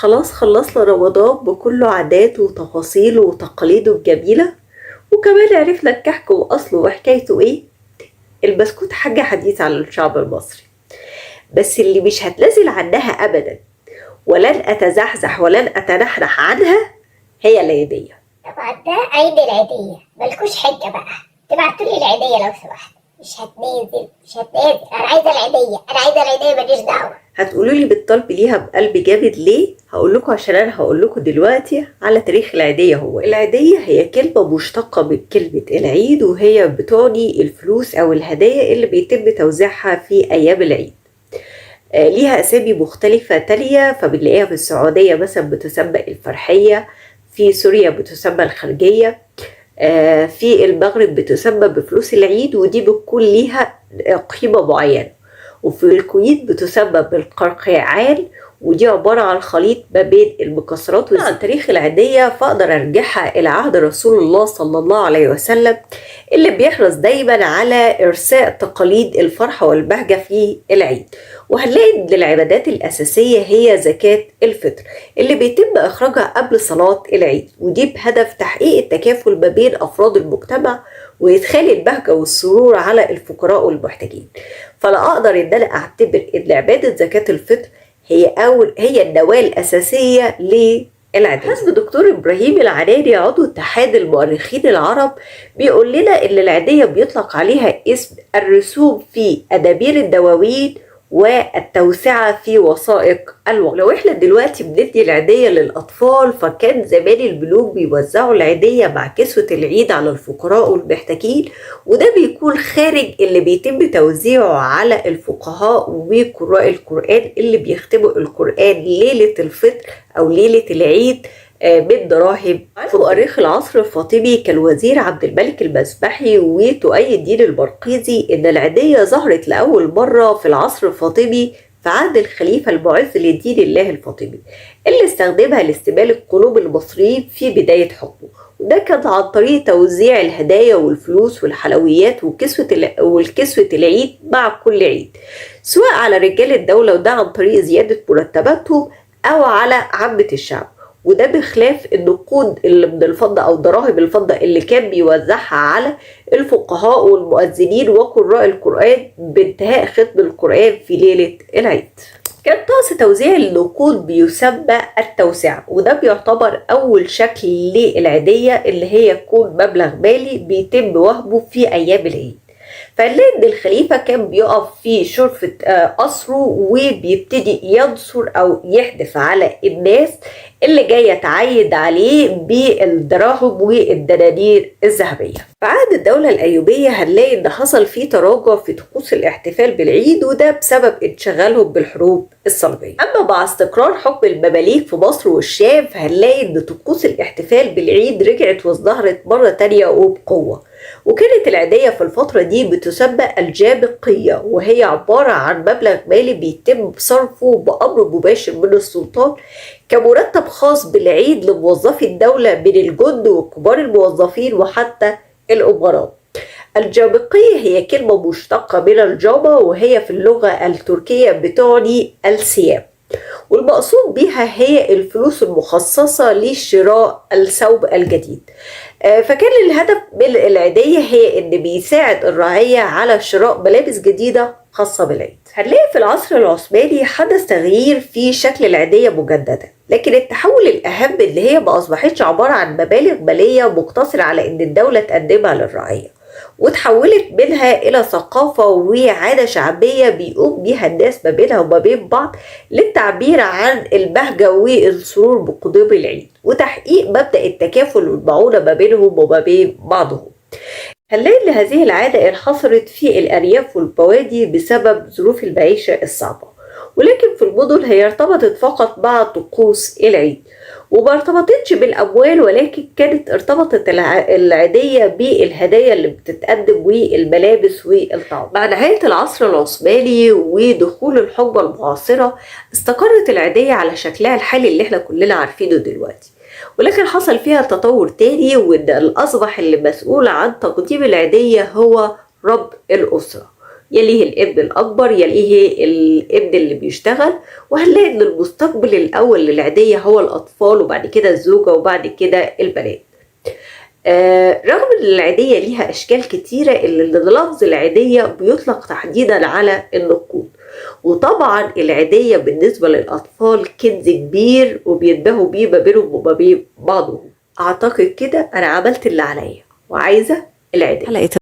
خلاص خلصنا رمضان بكل عاداته وتفاصيله وتقاليده الجميلة، وكمان عرفنا الكحك وأصله وحكايته إيه. البسكوت حاجة حديثة على الشعب المصري، بس اللي مش هتنازل عنها أبدا ولن أتزحزح ولن أتنحنح عنها هي العيدية. طبعا ده عيد العيدية، ملكوش حجة بقى، تبعتولي العيدية لو سمحت. مش هتنازل، أنا عايزة العيدية ماليش دعوة. هتقولوا لي بالطلب ليها بقلب جامد ليه؟ هقول لكم عشان انا هقول لكم دلوقتي على تاريخ العيديه. هو العيديه هي كلمه مشتقه من كلمه العيد، وهي بتعني الفلوس او الهدايا اللي بيتم توزيعها في ايام العيد. ليها اسامي مختلفه تانية، فبنلاقيها في السعوديه مثلا بتسمى الفرحيه، في سوريا بتسمى الخارجيه، في المغرب بتسمى بفلوس العيد ودي بتكون ليها قيمه معينه، وفي الكويت بتسمى بالقرقيعان ودي عبارة عن خليط ما بين المكسرات. عن تاريخ العيدية فأقدر أرجعها إلى عهد رسول الله صلى الله عليه وسلم، اللي بيحرص دايما على إرساء تقاليد الفرحة والبهجة في العيد. وهنلاقي إن العبادات الأساسية هي زكاة الفطر اللي بيتم إخراجها قبل صلاة العيد، ودي بهدف تحقيق التكافل ما بين أفراد المجتمع وإدخال البهجة والسرور على الفقراء والمحتاجين. فلا أقدر إن أنا أعتبر إن عبادة زكاة الفطر هي النواة الأساسية للعيدية. حسب دكتور إبراهيم العناني عضو اتحاد المؤرخين العرب بيقول لنا إن العيدية بيطلق عليها اسم الرسوم في أدابير الدواوين والتوسعة في وثائق الوقت. لو احنا دلوقتي بندي العيدية للأطفال، فكان زمان الملوك بيوزعوا العيدية مع كسوة العيد على الفقراء والمحتاجين، وده بيكون خارج اللي بيتم توزيعه على الفقهاء وقراء القرآن اللي بيختموا القرآن ليلة الفطر أو ليلة العيد بالدراهم. في مؤرخ العصر الفاطمي كالوزير عبد الملك المسبحي وتؤيد الدين البرقيزي إن العيدية ظهرت لأول مرة في العصر الفاطمي في عهد الخليفة المعز لدين الله الفاطمي، اللي استخدمها لاستمالة قلوب المصريين في بداية حكمه، وده كان عن طريق توزيع الهدايا والفلوس والحلويات والكسوة العيد مع كل عيد، سواء على رجال الدولة وده عن طريق زيادة مرتباتهم أو على عامة الشعب، وده بخلاف النقود اللي من الفضة أو دراهم الفضة اللي كان بيوزعها على الفقهاء والمؤذنين وقراء القرآن بانتهاء ختم القرآن في ليلة العيد. كان طقس توزيع النقود بيسمى التوسعة، وده بيعتبر أول شكل للعيدية اللي هي يكون مبلغ مالي بيتم وهبه في أيام العيد. فنلاقي ان الخليفة كان بيقف في شرفة قصره وبيبتدي ينصر او يحدف على الناس اللي جاية تعيد عليه بالدراهم والدنانير الذهبية. في عهد الدولة الأيوبية هنلاقي ان حصل فيه تراجع في طقوس الاحتفال بالعيد، وده بسبب انشغالهم بالحروب الصليبية. اما مع استقرار حكم المماليك في مصر والشام فهنلاقي ان طقوس الاحتفال بالعيد رجعت وازدهرت مرة تانية وبقوة، وكانت العيدية في الفترة دي بتسمى الجابقية، وهي عبارة عن مبلغ مالي بيتم صرفه بأمر مباشر من السلطان كمرتب خاص بالعيد لموظفي الدولة من الجند وكبار الموظفين وحتى الأمراء. الجابقية هي كلمة مشتقة من الجابة، وهي في اللغة التركية بتعني الثياب، والمقصود بها هي الفلوس المخصصة لشراء الثوب الجديد. فكان الهدف من العيدية هي ان بيساعد الرعية على شراء ملابس جديدة خاصة بالعيد. هنلاقي في العصر العثماني حدث تغيير في شكل العيدية مجددا، لكن التحول الأهم اللي هي ما أصبحتش عبارة عن مبالغ مالية مقتصرة على ان الدولة تقدمها للرعية، وتحولت منها إلى ثقافة وعادة شعبية بيقوم بيها الناس ما بينها وما بين بعض للتعبير عن البهجة والسرور بقدوم العيد وتحقيق مبدأ التكافل والمعونة ما بينهم وما بين بعضهم. هنلاقي إن هذه العادة انحصرت في الأرياف والبوادي بسبب ظروف المعيشة الصعبة، ولكن في المدن هي ارتبطت فقط مع طقوس العيد وما ارتبطتش بالأموال، ولكن كانت ارتبطت العيدية بالهدايا اللي بتتقدم والملابس والطعام. مع نهاية العصر العثماني ودخول الحقبة المعاصرة استقرت العيدية على شكلها الحالي اللي احنا كلنا عارفينه دلوقتي، ولكن حصل فيها تطور تاني، وإن الأصبح اللي مسؤول عن تقديم العيدية هو رب الأسرة، يليه الابن الأكبر، يليه الابن اللي بيشتغل، وهنلاقي إن المستقبل الأول للعيدية هو الأطفال، وبعد كده الزوجة، وبعد كده البنات. رغم ان العيدية ليها اشكال كتيرة، الا ان لفظ العيدية بيطلق تحديدا على النقود. وطبعا العيدية بالنسبة للاطفال كنز كبير وبينبهوا بيه ما بينهم وما بين بعضهم. اعتقد كده انا عملت اللي عليا وعايزة العيدية.